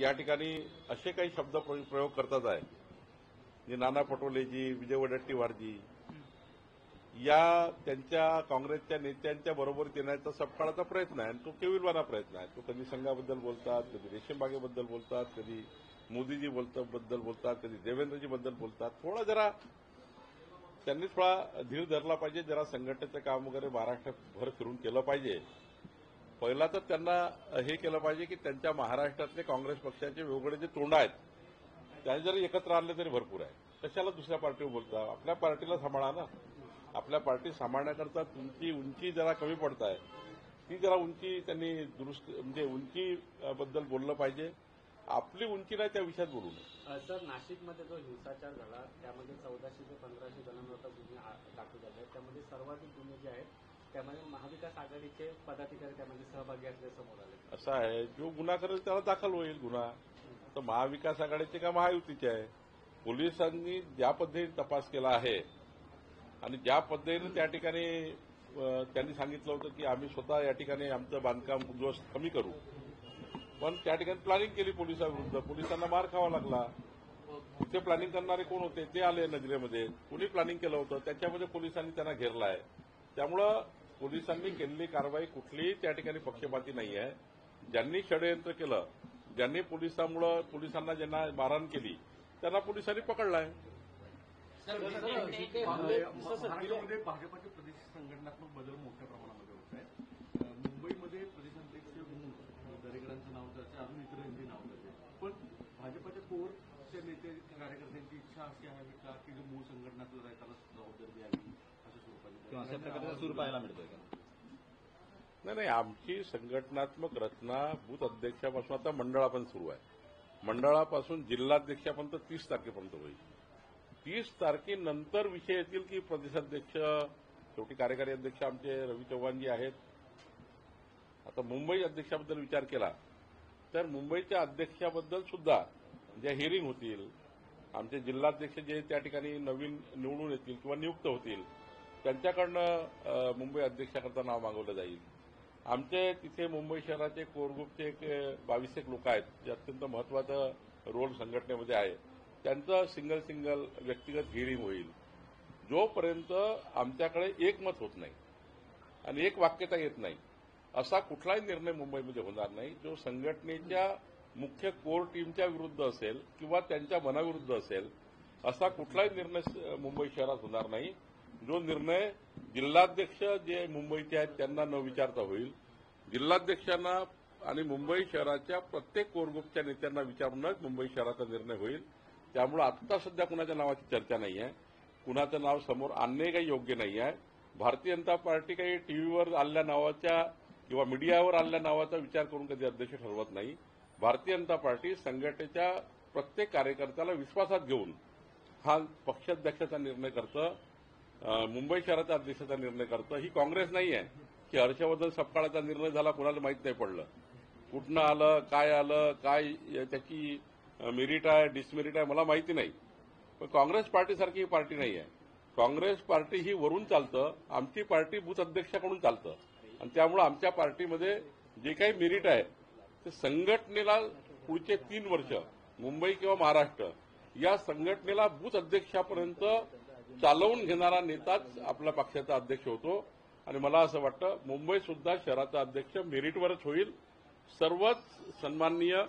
या ठिकाणी असे काही शब्द प्रयोग करतात आहे जे नाना पटोलेजी, विजय वडेट्टीवारजी या त्यांच्या काँग्रेसच्या नेत्यांच्या बरोबरीत येण्याचा सपकाळाचा प्रयत्न आहे आणि तो केविलवाना प्रयत्न आहे. तो कधी संघाबद्दल बोलतात, कधी रेशीमबागेबद्दल बोलतात, कधी मोदीजी बद्दल बोलतात, कधी देवेंद्रजी बद्दल बोलतात. जरा त्यांनी थोडा धीर धरला पाहिजे. जरा संघटनेचं काम वगैरे महाराष्ट्रात भर फिरून केलं पाहिजे. पहिला तर त्यांना हे केलं पाहिजे की त्यांच्या महाराष्ट्रातले काँग्रेस पक्षाचे वेगवेगळे जे तोंड आहेत त्याने जरी एकत्र आणले तरी भरपूर आहे. कशाला दुसऱ्या पार्टीवर बोलता? आपल्या पार्टीला सांभाळा ना. आपल्या पार्टी सांभाळण्याकरता तुमची उंची जरा कमी पडत आहे, ती जरा उंची त्यांनी दुरुस्त म्हणजे उंचीबद्दल बोललं पाहिजे. आपली उंची नाही त्या विषयात बोलू नये. सर, नाशिकमध्ये जो हिंसाचार झाला त्यामध्ये 1400 ते 1500 जणांवर गुन्हे दाखल झाले आहेत. त्यामध्ये सर्वाधिक गुन्हे जे आहेत त्यामध्ये महाविकास आघाडीचे पदाधिकारी त्यामध्ये सहभागी असल्याचे समोर आले. असं आहे, जो गुन्हा करेल त्याला दाखल होईल गुन्हा. तर महाविकास आघाडीचे का महायुतीचे आहे? पोलिसांनी ज्या पद्धतीने तपास केला आहे आणि ज्या पद्धतीने त्या ठिकाणी त्यांनी सांगितलं होतं की आम्ही स्वतः या ठिकाणी आमचं बांधकाम उद्ध्वस्त कमी करू, पण त्या ठिकाणी प्लॅनिंग केली पोलिसांविरुद्ध. पोलिसांना मार खावा लागला. तिथे प्लॅनिंग करणारे कोण होते ते आले नजरेमध्ये. कोणी प्लॅनिंग केलं होतं त्याच्यामध्ये पोलिसांनी त्यांना घेरला आहे. त्यामुळं पोलिसांनी केलेली कारवाई कुठलीही त्या ठिकाणी पक्षपाती नाही आहे. ज्यांनी षडयंत्र केलं, ज्यांनी पोलिसांना ज्यांना मारहाण केली त्यांना पोलिसांनी पकडलं आहे. महाराष्ट्रामध्ये भाजपाचे प्रदेश संघटनात्मक बदल मोठ्या प्रमाणामध्ये होत आहेत. मुंबईमध्ये प्रदेशाध्यक्ष म्हणून दरेकरांचं नाव त्याचे अजून इतरांची नाव त्याचे, पण भाजपाच्या कोरच्या नेते कार्यकर्त्यांची इच्छा अशी आहे का की जो मूळ संघटनातलं आहे त्याला जबाबदारी द्यावी अशा स्वरूपाची अशा प्रकारचा सूर पाहायला मिळतोय का? नाही, आमची संघटनात्मक रचना बूथ अध्यक्षापासून आता मंडळापर्यंत सुरू आहे. मंडळापासून जिल्हाध्यक्षापर्यंत 30 तारखेपर्यंत होईल. 30 तारखेनंतर विषय येतील की प्रदेशाध्यक्ष, शेवटी कार्यकारी अध्यक्ष आमचे रवी चव्हाणजी आहेत. आता मुंबई अध्यक्षाबद्दल विचार केला तर मुंबईच्या अध्यक्षाबद्दल सुद्धा ज्या हिअरिंग होतील, आमचे जिल्हाध्यक्ष जे त्या ठिकाणी नवीन निवडून येतील किंवा नियुक्त होतील त्यांच्याकडनं मुंबई अध्यक्षाकरता नाव मागवलं जाईल. आमचे तिथे मुंबई शहराचे कोर ग्रुपचे 22 लोक आहेत जे अत्यंत महत्वाचा रोल संघटनेमध्ये आहे. त्यांचं सिंगल व्यक्तिगत हिअरिंग होईल. जोपर्यंत आमच्याकडे एकमत होत नाही आणि एक वाक्यता येत नाही असा कुठलाही निर्णय मुंबईमध्ये होणार नाही. जो संघटनेच्या मुख्य कोर टीमच्या विरुद्ध असेल किंवा त्यांच्या मनाविरुद्ध असेल असा कुठलाही निर्णय मुंबई शहरात होणार नाही. जो निर्णय जिल्हाध्यक्ष जे मुंबईचे आहेत त्यांना न विचारता होईल. जिल्हाध्यक्षांना आणि मुंबई शहराच्या प्रत्येक कोर ग्रुपच्या नेत्यांना विचारूनच मुंबई शहराचा निर्णय होईल. त्यामुळे आत्ता सध्या कुणाच्या नावाची चर्चा नाही आहे. कुणाचं नाव समोर आणणे काही योग्य नाही आहे. भारतीय जनता पार्टी काही टीव्हीवर आलेल्या नावाच्या किंवा मीडियावर आलेल्या नावाचा विचार करून कधी अध्यक्ष ठरवत नाही. भारतीय जनता पार्टी संघटनेच्या प्रत्येक कार्यकर्त्याला विश्वासात घेऊन हा पक्षाध्यक्षाचा निर्णय करतं, मुंबई शहराच्या अध्यक्षाचा निर्णय करतं. ही काँग्रेस नाही आहे की हर्षवर्धन सपकाळाचा निर्णय झाला कुणाला माहीत नाही पडलं, कुठनं आलं, काय त्याची मेरिट आहे डिसमेरिट आहे मला माहिती नाही. पण काँग्रेस पार्टीसारखी ही पार्टी नाही आहे. काँग्रेस पार्टी ही वरून चालतं. आमची पार्टी बूथ अध्यक्षाकडून चालतं आणि त्यामुळे आमच्या पार्टीमध्ये जे काही मेरिट आहे ते संघटनेला पुढचे 3 वर्ष मुंबई किंवा महाराष्ट्र या संघटनेला बूथ अध्यक्षापर्यंत चालवून घेणारा नेताच आपल्या पक्षाचा अध्यक्ष होतो. आणि मला असं वाटतं मुंबई सुद्धा शहराचा अध्यक्ष मेरिटवरच होईल. सर्वच सन्माननीय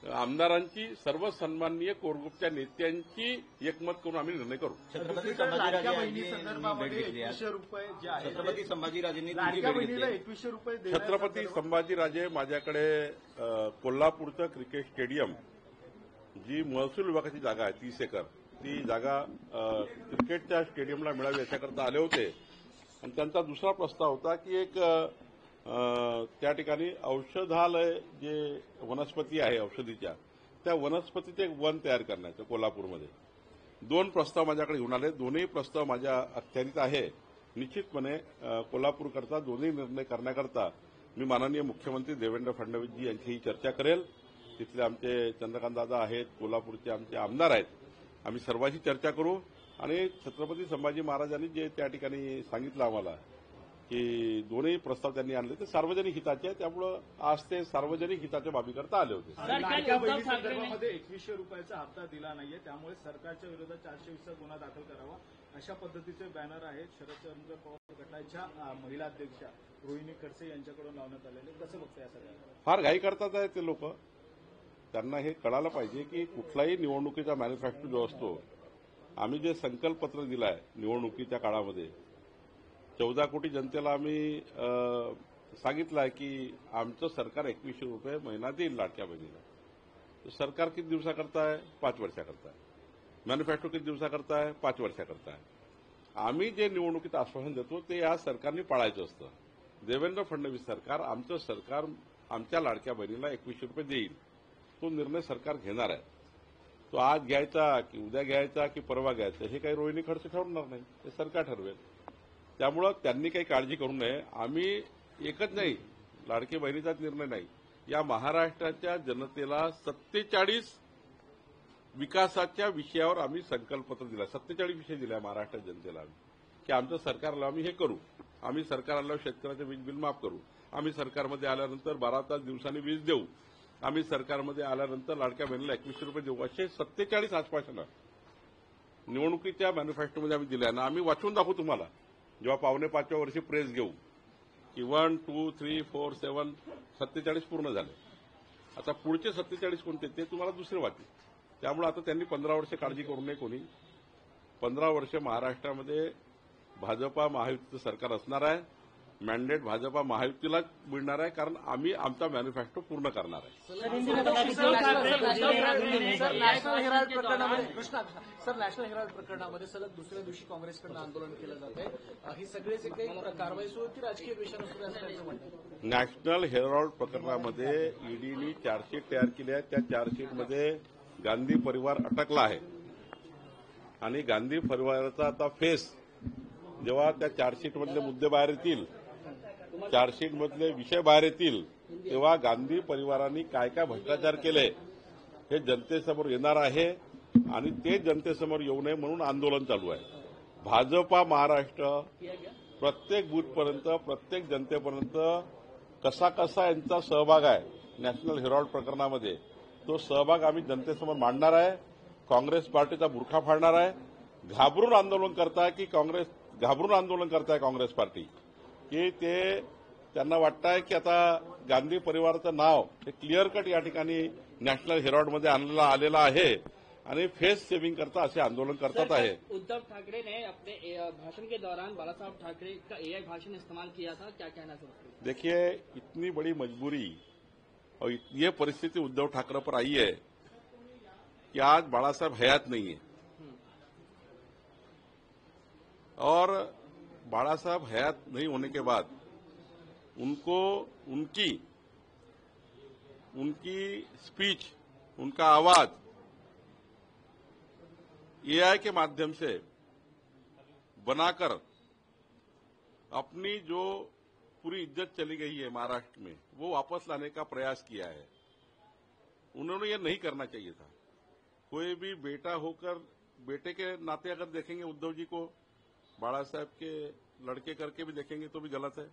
आमदारांची, सर्व सन्माननीय कोर ग्रुपच्या नेत्यांची एकमत करून आम्ही निर्णय करू. छत्रपती संभाजीराजेंनी छत्रपती संभाजीराजे माझ्याकडे कोल्हापूरचं क्रिकेट स्टेडियम जी महसूल विभागाची जागा आहे 30 एकर, ती जागा क्रिकेटच्या स्टेडियमला मिळावी याच्याकरता आले होते. आणि त्यांचा दुसरा प्रस्ताव होता की एक त्या ठिकाणी औषधालय जे वनस्पती आहे औषधीच्या त्या वनस्पतीचे एक वन तयार करण्याचं कोल्हापूरमध्ये. 2 प्रस्ताव माझ्याकडे घेऊन आले. दोन्ही प्रस्ताव माझ्या अखत्यारीत आहे. निश्चितपणे कोल्हापूरकरता दोन्ही निर्णय करण्याकरता मी माननीय मुख्यमंत्री देवेंद्र फडणवीसजी यांचीही चर्चा करेल. तिथले आमचे चंद्रकांत दादा आहेत, कोल्हापूरचे आमचे आमदार आहेत, आम्ही सर्वांशी चर्चा करू. आणि छत्रपती संभाजी महाराजांनी जे त्या ठिकाणी सांगितलं आम्हाला की दोन्ही प्रस्ताव त्यांनी आणले ते सार्वजनिक हिताचे आहे, त्यामुळं आज ते सार्वजनिक हिताच्या बाबीकरता आले होते. लाडक्या बहिणी संदर्भामध्ये 2100 रुपयाचा हप्ता दिला नाहीये, त्यामुळे सरकारच्या विरोधात 420चा गुन्हा दाखल करावा अशा पद्धतीचे बॅनर आहेत शरदचंद्र पवार गटाच्या महिला अध्यक्षा रोहिणी खडसे यांच्याकडून लावण्यात आलेले. कसं बघतं या सगळ्या? फार घाई करतात आहे ते लोक. त्यांना हे कळायला पाहिजे की कुठलाही निवडणुकीचा मॅन्युफॅक्चर जो असतो, आम्ही जे संकल्पपत्र दिलं आहे निवडणुकीच्या काळामध्ये 14 कोटी जनतेला आम्ही सांगितलं आहे की आमचं सरकार 2100 रुपये महिना देईल लाडक्या बहिणीला. सरकार किती दिवसाकरता आहे? 5 वर्षाकरता आहे. मॅन्युफॅक्चर किती दिवसाकरता आहे? 5 वर्षाकरता आहे. आम्ही जे निवडणुकीत आश्वासन देतो ते या सरकारने पाळायचं असतं. देवेंद्र फडणवीस सरकार, आमचं सरकार आमच्या लाडक्या बहिणीला 2100 रुपये देईल, तो निर्णय सरकार घेणार आहे. तो आज घ्यायचा की उद्या घ्यायचा की परवा घ्यायचा हे काही रोहिणी खडसे ठरवणार नाही, ते सरकार ठरवेल. त्यामुळं त्यांनी काही काळजी करू नये. आम्ही एकच नाही, लाडकी बहिणीचाच निर्णय नाही, या महाराष्ट्राच्या जनतेला 47 विकासाच्या विषयावर आम्ही संकल्पपत्र दिला. 47 विषय दिला महाराष्ट्र जनतेला की आमचं सरकारला आम्ही हे करू. आम्ही सरकार आल्यावर शेतकऱ्याचं वीज बिल माफ करू. आम्ही सरकारमध्ये आल्यानंतर 12 तास दिवसांनी वीज देऊ. आम्ही सरकारमध्ये आल्यानंतर लाडक्या बहिणीला 2100 रुपये देऊ. असे 47 आश्वासनं निवडणुकीच्या मॅन्युफॅक्चरमध्ये आम्ही दिल्या ना. आम्ही वाचून दाखवू तुम्हाला जेव्हा 4.5व्या वर्षी प्रेस घेऊ की 1, 2, 3, 4, 7 47 पूर्ण झाले. आता पुढचे 47 कोणते ते तुम्हाला दुसरे वाटतील. त्यामुळे आता त्यांनी 15 वर्ष काळजी करू नये कोणी. 15 वर्ष महाराष्ट्रामध्ये भाजपा महायुतीचं सरकार असणार आहे. मॅन्डेट भाजपा महायुतीलाच मिळणार आहे, कारण आम्ही आमचा मॅन्युफॅक्चर पूर्ण करणार आहे. नॅशनल हेराल्ड प्रकरणामध्ये सलग दुसऱ्या दिवशी काँग्रेसकडून आंदोलन केलं जात आहे. ही सगळी जी काही कारवाई सुरू होती राजकीय द्वेषानं सुरू असल्याचं म्हणतात. नॅशनल हेराल्ड प्रकरणामध्ये ईडीने चार्जशीट तयार केली आहे. त्या चार्जशीटमध्ये गांधी परिवार अटकला आहे आणि गांधी परिवाराचा आता फेस जेव्हा त्या चार्जशीटमधले मुद्दे बाहेर येतील, चार्जशीटमधले विषय बाहेर येतील, तेव्हा गांधी परिवारांनी काय काय भ्रष्टाचार केले हे जनतेसमोर येणार आहे आणि ते जनतेसमोर येऊ नये म्हणून आंदोलन चालू आहे. भाजपा महाराष्ट्र प्रत्येक बूथपर्यंत, प्रत्येक जनतेपर्यंत कसा कसा यांचा सहभाग आहे नॅशनल हेराल्ड प्रकरणामध्ये, तो सहभाग आम्ही जनतेसमोर मांडणार आहे. काँग्रेस पार्टीचा बुरखा फाडणार आहे. घाबरून आंदोलन करताय काँग्रेस पार्टी की ते त्यांना वाटतंय की आता गांधी परिवाराचं नाव हे क्लिअर कट या ठिकाणी नॅशनल हेराल्डमध्ये आलेलं आहे आणि फेस सेविंग करता असे आंदोलन करतात आहे. उद्धव ठाकरे ने अपने भाषण के दौरान बाला साहब ठाकरे का एआई भाषण इस्तेमाल किया था, क्या कहना चाहते हैं? देखिए, इतनी बड़ी मजबूरी और ये परिस्थिति उद्धव ठाकरे पर आई है कि आज बाला साहब हयात नहीं है और बाला साहब हयात नहीं होने के बाद उनको उनकी स्पीच, उनका आवाज एआई के माध्यम से बनाकर अपनी जो पूरी इज्जत चली गई है महाराष्ट्र में, वो वापस लाने का प्रयास किया है. उन्होंने ये नहीं करना चाहिए था. कोई भी बेटा होकर बेटे के नाते अगर देखेंगे उद्धव जी को, बाला साहब के लड़के करके भी देखेंगे तो भी गलत है.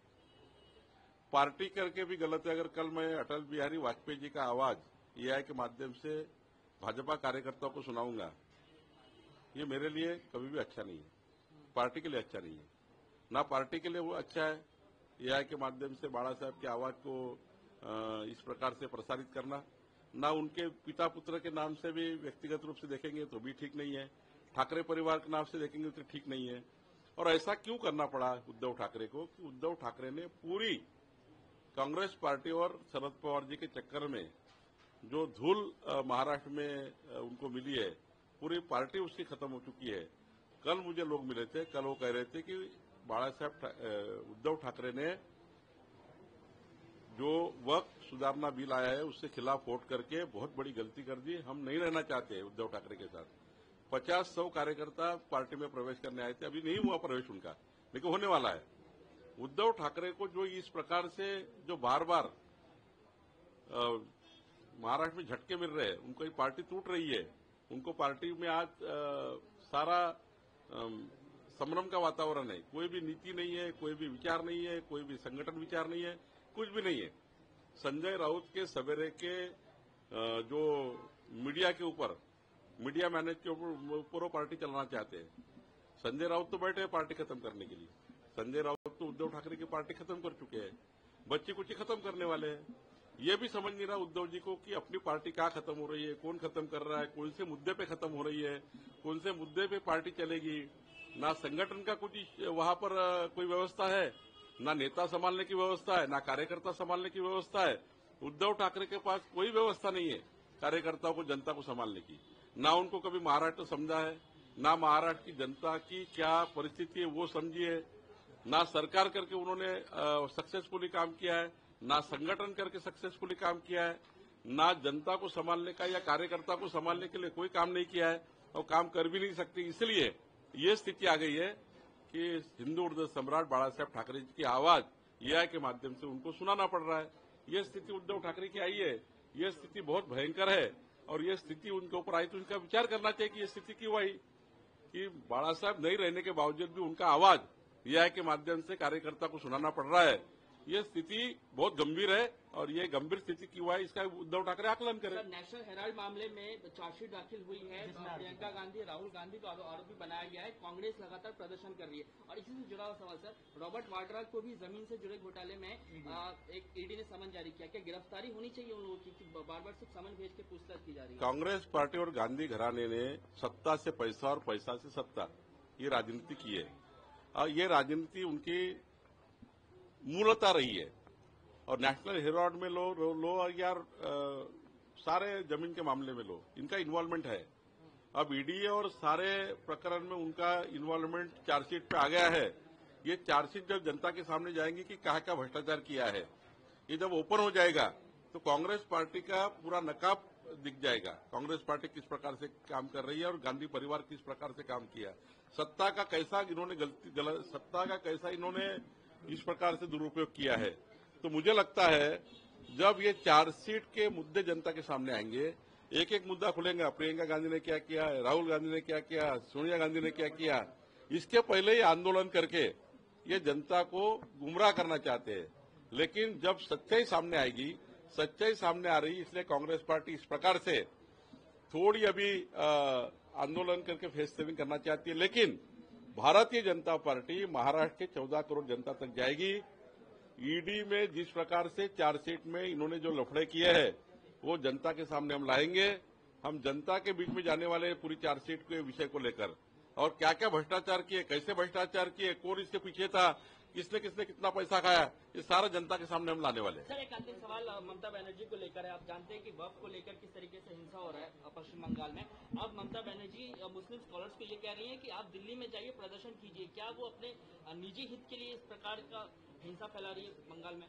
पार्टी करके भी गलत है. अगर कल मैं अटल बिहारी वाजपेयी जी का आवाज एआई के माध्यम से भाजपा कार्यकर्ताओं को सुनाऊंगा, ये मेरे लिए कभी भी अच्छा नहीं है, पार्टी के लिए अच्छा नहीं है. ना पार्टी के लिए वो अच्छा है एआई के माध्यम से बाला साहब की आवाज को इस प्रकार से प्रसारित करना, ना उनके पिता पुत्र के नाम से भी व्यक्तिगत रूप से देखेंगे तो भी ठीक नहीं है, ठाकरे परिवार के नाम से देखेंगे तो ठीक नहीं है. और ऐसा क्यों करना पड़ा उद्धव ठाकरे को कि उद्धव ठाकरे ने पूरी कांग्रेस पार्टी और शरद पवार जी के चक्कर में जो धूल महाराष्ट्र में उनको मिली है, पूरी पार्टी उसकी खत्म हो चुकी है. कल मुझे लोग मिले थे, कल वो कह रहे थे कि बाला साहब उद्धव ठाकरे ने जो वक्त सुधारना बिल आया है उससे खिलाफ वोट करके बहुत बड़ी गलती कर दी. हम नहीं रहना चाहते उद्धव ठाकरे के साथ. 50-100 कार्यकर्ता पार्टी में प्रवेश करने आए थे, अभी नहीं हुआ प्रवेश उनका, लेकिन होने वाला है. उद्धव ठाकरे को जो इस प्रकार से जो बार बार महाराष्ट्र में झटके मिल रहे हैं, उनको पार्टी टूट रही है, उनको पार्टी में आज सारा संभ्रम का वातावरण है। कोई भी नीति नहीं है, कोई भी विचार नहीं है, कोई भी संगठन विचार नहीं है, कुछ भी नहीं है। संजय राउत के सवेरे के जो मीडिया के ऊपर, मीडिया मैनेज के ऊपर वो पार्टी चलाना चाहते हैं। संजय राउत तो बैठे हैं पार्टी खत्म करने के लिए। संजय राउत तो उद्धव ठाकरे की पार्टी खत्म कर चुके हैं, बच्ची कुची खत्म करने वाले हैं। ये भी समझ नहीं रहा उद्धव जी को कि अपनी पार्टी कहाँ खत्म हो रही है, कौन खत्म कर रहा है, कौन से मुद्दे पे खत्म हो रही है, कौन से मुद्दे पे पार्टी चलेगी। ना संगठन का कुछ वहां पर कोई व्यवस्था है, ना नेता संभालने की व्यवस्था है, ना कार्यकर्ता संभालने की व्यवस्था है। उद्धव ठाकरे के पास कोई व्यवस्था नहीं है कार्यकर्ताओं को, जनता को संभालने की। ना उनको कभी महाराष्ट्र समझा है, ना महाराष्ट्र की जनता की क्या परिस्थिति है वो समझी है, ना सरकार करके उन्होंने सक्सेसफुली काम किया है, ना संगठन करके सक्सेसफुली काम किया है, ना जनता को संभालने का या कार्यकर्ता को संभालने के लिए कोई काम नहीं किया है और काम कर भी नहीं सकती। इसलिए ये स्थिति आ गई है कि हिंदू हृदय सम्राट बाला साहेब ठाकरे जी की आवाज एआई के माध्यम से उनको सुनाना पड़ रहा है। ये स्थिति उद्धव ठाकरे की आई है। ये स्थिति बहुत भयंकर है और ये स्थिति उनके ऊपर आई तो उनका विचार करना चाहिए कि ये स्थिति क्यों आई, कि बाला साहब नहीं रहने के बावजूद भी उनका आवाज एआई के माध्यम से कार्यकर्ता को सुनाना पड़ रहा है। ये स्थिति बहुत गंभीर है और ये गंभीर स्थिति क्यों है इसका उद्धव ठाकरे आकलन करें। सर, नेशनल हेराल्ड मामले में चार्जशीट दाखिल हुई है, प्रियंका गांधी, राहुल गांधी को आरोपी बनाया गया है। कांग्रेस लगातार प्रदर्शन कर रही है और इसी से जुड़ा हुआ सवाल सर, रॉबर्ट वाड्रा को भी जमीन से जुड़े घोटाले में एक ईडी ने समन जारी किया। क्या गिरफ्तारी होनी चाहिए उन लोगों की? बार बार सिर्फ समन भेज के पूछताछ की जा रही है। कांग्रेस पार्टी और गांधी घराने ने सत्ता से पैसा और पैसा से सत्ता, ये राजनीति की है और ये राजनीति उनकी मूलतः रही है। और नेशनल हेराल्ड में लो यार सारे जमीन के मामले में लो, इनका इन्वॉल्वमेंट है। अब ईडी और सारे प्रकरण में उनका इन्वॉल्वमेंट चार्जशीट पे आ गया है। ये चार्जशीट जब जनता के सामने जाएंगी कि कहाँ का भ्रष्टाचार किया है, ये जब ओपन हो जाएगा तो कांग्रेस पार्टी का पूरा नकाब दिख जाएगा। कांग्रेस पार्टी किस प्रकार से काम कर रही है और गांधी परिवार किस प्रकार से काम किया, सत्ता का कैसा इन्होंने सत्ता का कैसा इन्होंने इस प्रकार से दुरुपयोग किया है। तो मुझे लगता है जब ये चार्जशीट के मुद्दे जनता के सामने आएंगे, एक एक मुद्दा खुलेंगे, प्रियंका गांधी ने क्या किया, राहुल गांधी ने क्या किया, सोनिया गांधी ने क्या किया, इसके पहले ही आंदोलन करके ये जनता को गुमराह करना चाहते हैं। लेकिन जब सच्चाई सामने आएगी, सच्चाई सामने आ रही, इसलिए कांग्रेस पार्टी इस प्रकार से थोड़ी अभी आंदोलन करके फेस सेविंग करना चाहती है। लेकिन भारतीय जनता पार्टी महाराष्ट्र के 14 करोड़ जनता तक जाएगी। ईडी में जिस प्रकार से चार्जशीट में इन्होंने जो लफड़े किए हैं वो जनता के सामने हम लाएंगे। हम जनता के बीच में जाने वाले पूरी चार्जशीट के विषय को लेकर और क्या क्या भ्रष्टाचार किए, कैसे भ्रष्टाचार किए, कौन इसके पीछे था, किसने किसने कितना पैसा खाया, ये सारा जनता के सामने हम लाने वाले हैं। सर, एक अंतिम सवाल ममता बनर्जी को लेकर है। आप जानते हैं कि वक्फ को लेकर किस तरीके से हिंसा हो रहा है पश्चिम बंगाल में। अब ममता बनर्जी मुस्लिम स्कॉलर्स को ये कह रही है कि आप दिल्ली में जाइए, प्रदर्शन कीजिए। क्या वो अपने निजी हित के लिए इस प्रकार का हिंसा फैला रही है बंगाल में?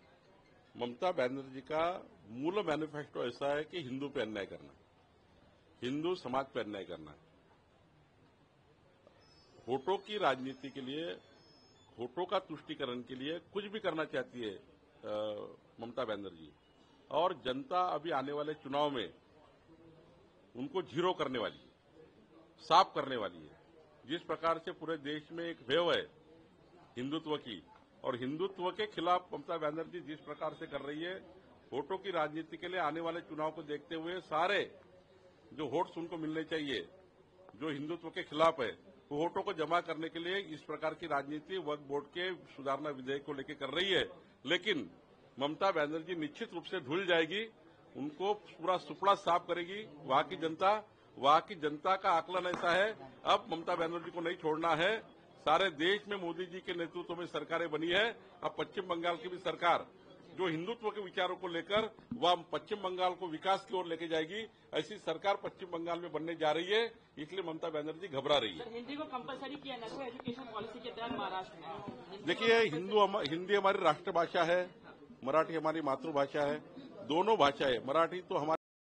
ममता बनर्जी का मूल मैनिफेस्टो ऐसा है कि हिंदू पे अन्याय करना, हिंदू समाज पे अन्याय करना। वोटों की राजनीति के लिए, वोटों का तुष्टीकरण के लिए कुछ भी करना चाहती है ममता बनर्जी। और जनता अभी आने वाले चुनाव में उनको जीरो करने वाली है, साफ करने वाली है। जिस प्रकार से पूरे देश में एक वेव है हिंदुत्व की, और हिंदुत्व के खिलाफ ममता बनर्जी जिस प्रकार से कर रही है, वोटों की राजनीति के लिए आने वाले चुनाव को देखते हुए सारे जो वोट्स उनको मिलने चाहिए जो हिंदुत्व के खिलाफ है, वो वोटों को जमा करने के लिए इस प्रकार की राजनीति वक्फ बोर्ड के सुधारना विधेयक को लेकर कर रही है। लेकिन ममता बनर्जी निश्चित रूप से धुल जाएगी, उनको पूरा सुपड़ा साफ करेगी। वहां की जनता का आकलन ऐसा है, अब ममता बनर्जी को नहीं छोड़ना है। सारे देश में मोदी जी के नेतृत्व में सरकारें बनी है। अब पश्चिम बंगाल की भी सरकार जो हिंदुत्व के विचारों को लेकर वह पश्चिम बंगाल को विकास की ओर लेके जाएगी, ऐसी सरकार पश्चिम बंगाल में बनने जा रही है। इसलिए ममता बनर्जी घबरा रही है। हिंदी को कंपलसरी किया नेशनल एजुकेशन पॉलिसी के तहत महाराष्ट्र में। देखिए, हिंदी हमारी राष्ट्रभाषा है, मराठी हमारी मातृभाषा है। दोनों भाषाएं, मराठी तो हमारी